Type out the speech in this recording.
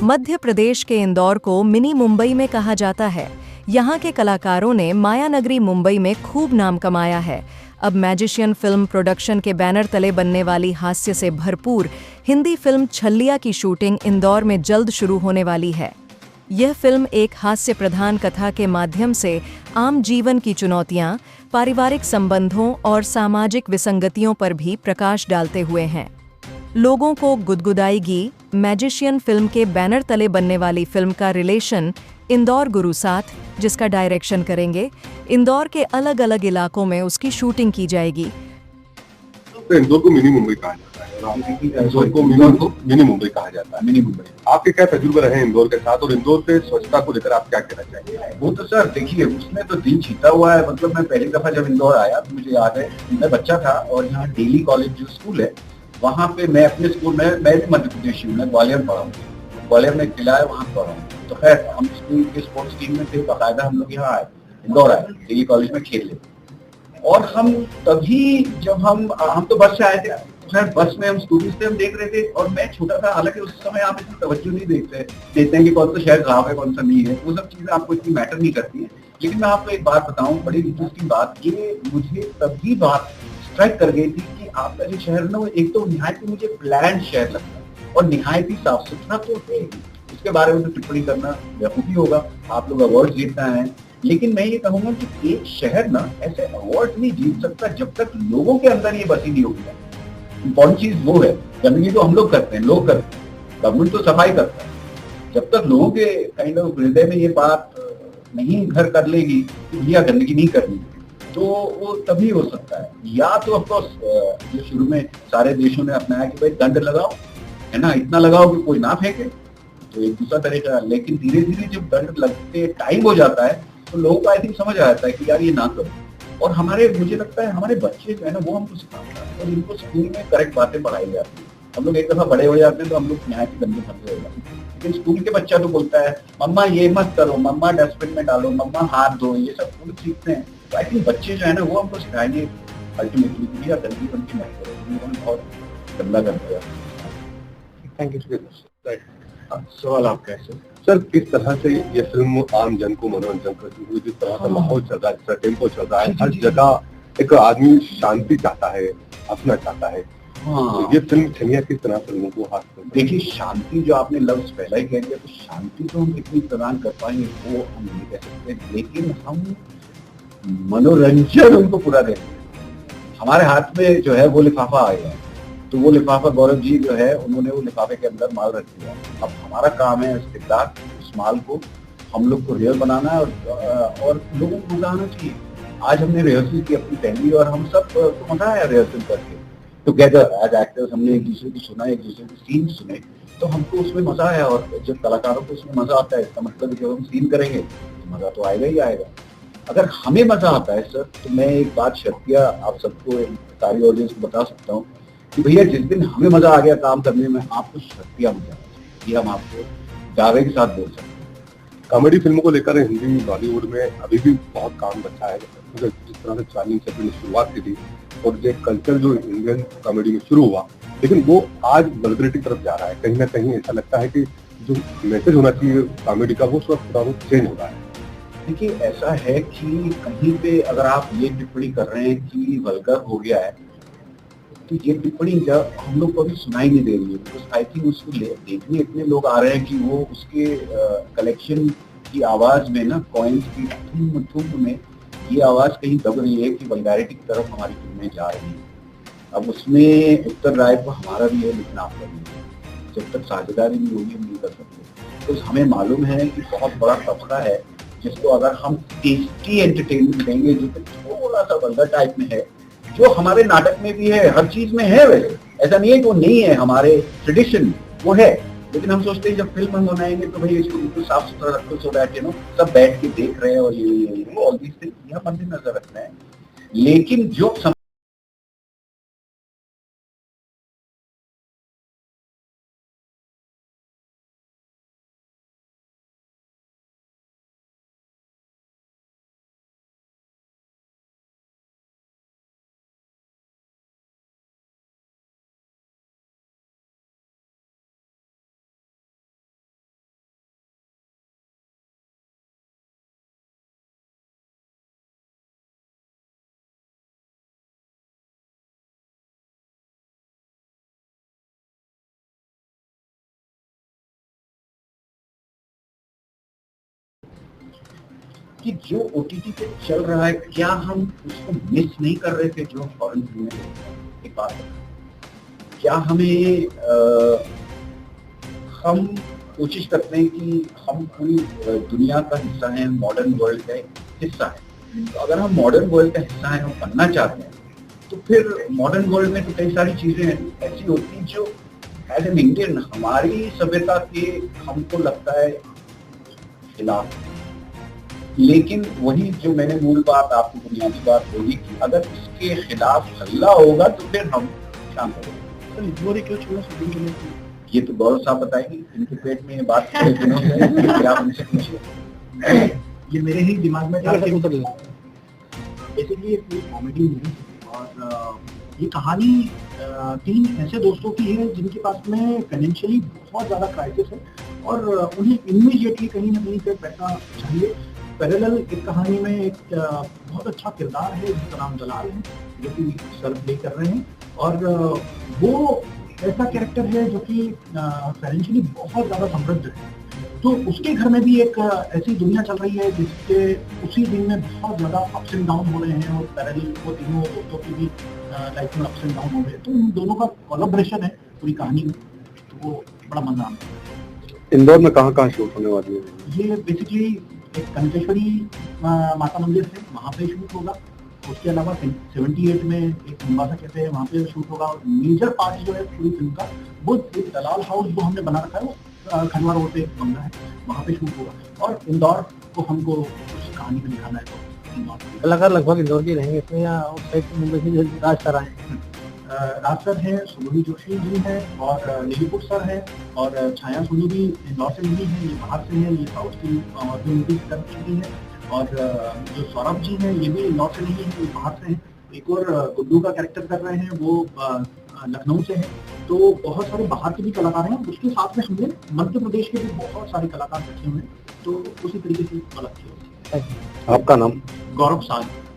मध्य प्रदेश के इंदौर को मिनी मुंबई में कहा जाता है। यहाँ के कलाकारों ने मायानगरी मुंबई में खूब नाम कमाया है। अब मैजिशियन फिल्म प्रोडक्शन के बैनर तले बनने वाली हास्य से भरपूर हिंदी फिल्म छल्लिया की शूटिंग इंदौर में जल्द शुरू होने वाली है। यह फिल्म एक हास्य प्रधान कथा के माध्यम से आम जीवन की चुनौतियां, पारिवारिक संबंधों और सामाजिक विसंगतियों पर भी प्रकाश डालते हुए हैं। लोगों को गुदगुदाएगी। मैजिशियन फिल्म के बैनर तले बनने वाली फिल्म का रिलेशन इंदौर गुरु साथ, जिसका डायरेक्शन करेंगे। इंदौर के अलग अलग इलाकों में उसकी शूटिंग की जाएगी। तो इंदौर को मिनी मुंबई कहा जाता है और इंदौर को मिनी मुंबई कहा जाता है। मिनी मुंबई, आपके क्या तजुर्बे रहे इंदौर के साथ और इंदौर पे स्वच्छता को लेकर आप क्या कहना चाहेंगे? वो तो सर देखिए, उसमें तो दिल जीता हुआ है। मतलब मैं पहली दफा जब इंदौर आया तो मुझे याद है, मैं बच्चा था और यहाँ डेली कॉलेज जो स्कूल है वहाँ पे मैं अपने स्कूल में, मैं भी मध्य प्रदेश में ग्वालियर पढ़ा हूँ। ग्वालियर में किला है, वहाँ पढ़ा हूँ। तो खैर हम स्कूल के स्पोर्ट्स टीम में थे, बाकायदा हम लोग यहाँ आए, इंदौर आए, डेली कॉलेज में खेल लेते। और हम तभी जब हम तो बस से आए थे, तो खैर बस में हम स्टूडेंट्स थे, हम देख रहे थे और मैं छोटा था। हालांकि उस समय आप इतनी तवज्जो नहीं देते हैं कि कौन सा शहर खराब है कौन सा नहीं है, वो सब चीजें आपको इतनी मैटर नहीं करती है। लेकिन मैं आपको एक बात बताऊं, बड़ी इंटरेस्टिंग बात, ये मुझे तभी बात स्ट्राइक कर गई थी कि आपका जो शहर ना, वो एक तो निहायत ही मुझे प्लान शहर लगता है और निहायत ही साफ सुथरा तो है। उसके बारे में तो टिप्पणी करना बेवकूफी होगा, आप लोग अवार्ड जीतना है। लेकिन मैं ये कहूंगा कि एक शहर ना ऐसे अवार्ड नहीं जीत सकता जब तक लोगों के अंदर ये बसी नहीं होगी। इंपॉर्टेंट चीज वो है, गंदगी तो हम लोग करते हैं, लोग करते हैं, गवर्नमेंट तो सफाई करता है। जब तक लोगों के काइंड ऑफ हृदय में ये बात नहीं घर कर लेगी कि भैया गंदगी नहीं करनी, तो वो तभी हो सकता है। या तो ऑफकोर्स जो शुरू में सारे देशों ने अपनाया कि भाई दंड लगाओ, है ना, इतना लगाओ कि कोई ना फेंके, तो एक दूसरा तरीका। लेकिन धीरे धीरे जब दंड लगते टाइम हो जाता है तो लोगों को आई थिंक समझ आ जाता है कि यार ये ना करो। और हमारे, मुझे लगता है हमारे बच्चे जो है ना, वो हमको सिखाते हैं और इनको स्कूल में करेक्ट बातें पढ़ाई जाती है। हम लोग एक दफा बड़े हो जाते हैं तो हम लोग यहाँ के गंदे फंसे हो जाते हैं। लेकिन स्कूल के बच्चा तो बोलता है मम्मा ये मत करो, मम्मा डस्टबिन में डालो, मम्मा हाथ धो, ये सब लोग सीखते हैं। तो आई थिंक बच्चे जो है ना, वो हमको सिखाएंगे अल्टीमेटली कि भैया गंदगी बंदी मत करो, उन्होंने बहुत गंदा कर दिया। थैंक यू सवाल आपका है सर। सर, किस तरह से ये फिल्म आम जन को मनोरंजन करती हुई, जिस तरह का माहौल चल रहा है, जिस तरह टेम्पो चल रहा है, हर जगह एक आदमी शांति चाहता है, हंसना चाहता है। तो ये फिल्म छलिया किस तरह से लोगों को हाथ में? देखिए, शांति जो आपने लफ्ज पहला ही कह दिया, तो शांति तो हम कितनी प्रदान कर पाएंगे वो हम नहीं कह सकते, लेकिन हम मनोरंजन उनको पूरा देंगे। हमारे हाथ में जो है वो लिफाफा आएगा, तो वो लिफाफा गौरव जी जो है उन्होंने वो लिफाफे के अंदर माल रख दिया। अब हमारा काम है इस्तेदाद उस माल को हम लोग को रियल बनाना है और लोगों को मजा आना चाहिए। आज हमने रिहर्सल की अपनी पहली और हम सब को मजा आया रिहर्सल करके टुगेदर एज एक्टर्स। हमने एक दूसरे को सुना, एक दूसरे के सीन सुने, तो हमको उसमें मजा आया। और जब कलाकारों को उसमें मजा आता है, इसका मतलब जब हम सीन करेंगे तो मजा तो आएगा ही आएगा। अगर हमें मजा आता है सर, तो मैं एक बात शर्तिया आप सबको, सारी ऑडियंस को बता सकता हूँ कि भैया जिस दिन हमें मजा आ गया काम करने में, आपको शर्तिया मजा आएगा, ये हम आपको दावे के साथ बोल सकते हैं। कॉमेडी फिल्मों को लेकर हिंदी बॉलीवुड में अभी भी बहुत काम बचा है। जिस तरह से चार्ली चैपलिन ने शुरुआत की थी और जो कल्चर जो इंडियन कॉमेडी में शुरू हुआ, लेकिन वो आज वल्गैरिटी की तरफ जा रहा है। कहीं ना कहीं ऐसा लगता है कि जो मैसेज होना चाहिए कॉमेडी का, वो सब थोड़ा बहुत चेंज हो रहा है। देखिए, ऐसा है कि कहीं पे अगर आप ये टिप्पणी कर रहे हैं कि वल्गर हो गया है, तो ये टिप्पणी जब हम लोग को अभी सुनाई नहीं दे रही है, बिकॉज आई थिंक उसको देखने इतने लोग आ रहे हैं कि वो उसके कलेक्शन की आवाज में ना, कॉइन्स की थुम थुम में ये आवाज कहीं दब रही है कि वल्गैरिटी की तरफ हमारी फिल्में जा रही हैं। अब उसमें उत्तरदायित्व हमारा भी है, लेकिन आपका भी है। जब तक साझेदारी नहीं होगी हम नहीं कर सकते। तो हमें मालूम है कि बहुत बड़ा तबका है जिसको अगर हम टेस्टी एंटरटेनमेंट देंगे जो कि थोड़ा सा वल्गर टाइप में है, जो हमारे नाटक में भी है, हर चीज में है। वैसे ऐसा नहीं है कि वो नहीं है, हमारे ट्रेडिशन वो है। लेकिन हम सोचते हैं जब फिल्म हम बनाएंगे तो भाई इसको बिल्कुल साफ सुथरा रखो, सो दैट सब बैठ के देख रहे हैं और ये ऑल दीस थिंग्स यह मद्देनजर रखना है। लेकिन जो कि जो OTT पे चल रहा है क्या हम उसको मिस नहीं कर रहे थे जो फॉरेन फिल्में एक बात है। क्या हमें हम कोशिश करते हैं कि हम पूरी दुनिया का हिस्सा हैं, मॉडर्न वर्ल्ड का हिस्सा है। तो अगर हम मॉडर्न वर्ल्ड का हिस्सा हैं और बनना चाहते हैं तो फिर मॉडर्न वर्ल्ड में तो कई सारी चीजें ऐसी होती हैं जो एज एन इंडियन हमारी सभ्यता के हमको लगता है खिलाफ। लेकिन वही जो मैंने मूल बात आपको बुनियादी बात बोली कि अगर इसके खिलाफ हल्ला होगा तो फिर हम शांत होंगे। क्यों छोड़ना शूटिंग के लिए? ये तो गौरव साहब बताएंगे, इनके पेट में ये बात कई दिनों से है, फिर आप उनसे पूछिए। ये मेरे ही दिमाग में था कि बेसिकली ये पूरी कॉमेडी मूवी और ये कहानी 3 ऐसे दोस्तों की है जिनके पास में फाइनेंशियली बहुत ज़्यादा क्राइसिस है और उन्हें इमीडिएटली कहीं ना कहीं पे पैसा चाहिए। पैरेलल एक कहानी में एक बहुत अच्छा किरदार है जिसका नाम जलाल है जो कि सर प्ले कर रहे हैं और वो ऐसा कैरेक्टर है जो कि फाइनेंशियली बहुत ज़्यादा समृद्ध है। तो उसके घर में भी एक ऐसी दुनिया चल रही है जिसके उसी दिन में बहुत ज़्यादा अप्स एंड डाउन हो रहे हैं और पैरेलल वो तीनों दोस्तों की भी लाइफ में अप्स एंड डाउन हो रहे हैं। तो उन दोनों का कोलैबोरेशन है पूरी कहानी में, तो वो बड़ा मजा आता है। इंदौर में कहाँ शूट होने वाली है? ये बेसिकली एक कंकेश्वरी माता मंदिर है, वहाँ पे शूट होगा। उसके अलावा 78 में एक निवासा कहते हैं वहाँ पे शूट होगा। और मेजर पार्ट जो है पूरी फिल्म का वो एक दलाल हाउस जो हमने बना रखा है वो खंडवा रोड पे एक बंगला है, वहाँ पे शूट होगा। और इंदौर को हमको उस कहानी में दिखाना है तो इंदौर कलाकार लगभग इंदौर के रहेंगे इसमें या आउटसाइड मुंबई से राज सर आए हैं? राज सर हैं, सुगोही जोशी जी हैं और लीलीपुर सर हैं और छाया सोनी भी इंदौर से नहीं है, ये बाहर से हैं, ये साउथ की मूवी कर चुकी है। और जो सौरभ जी हैं ये भी इंदौर से नहीं है, ये बाहर से हैं। एक और गुड्डू का कैरेक्टर कर रहे हैं वो लखनऊ से है। तो बहुत सारे बाहर के भी कलाकार हैं। उसके साथ में हमने मध्य प्रदेश के भी बहुत सारे कलाकार रखे हुए हैं, तो उसी तरीके से बात की। आपका नाम? गौरव साज।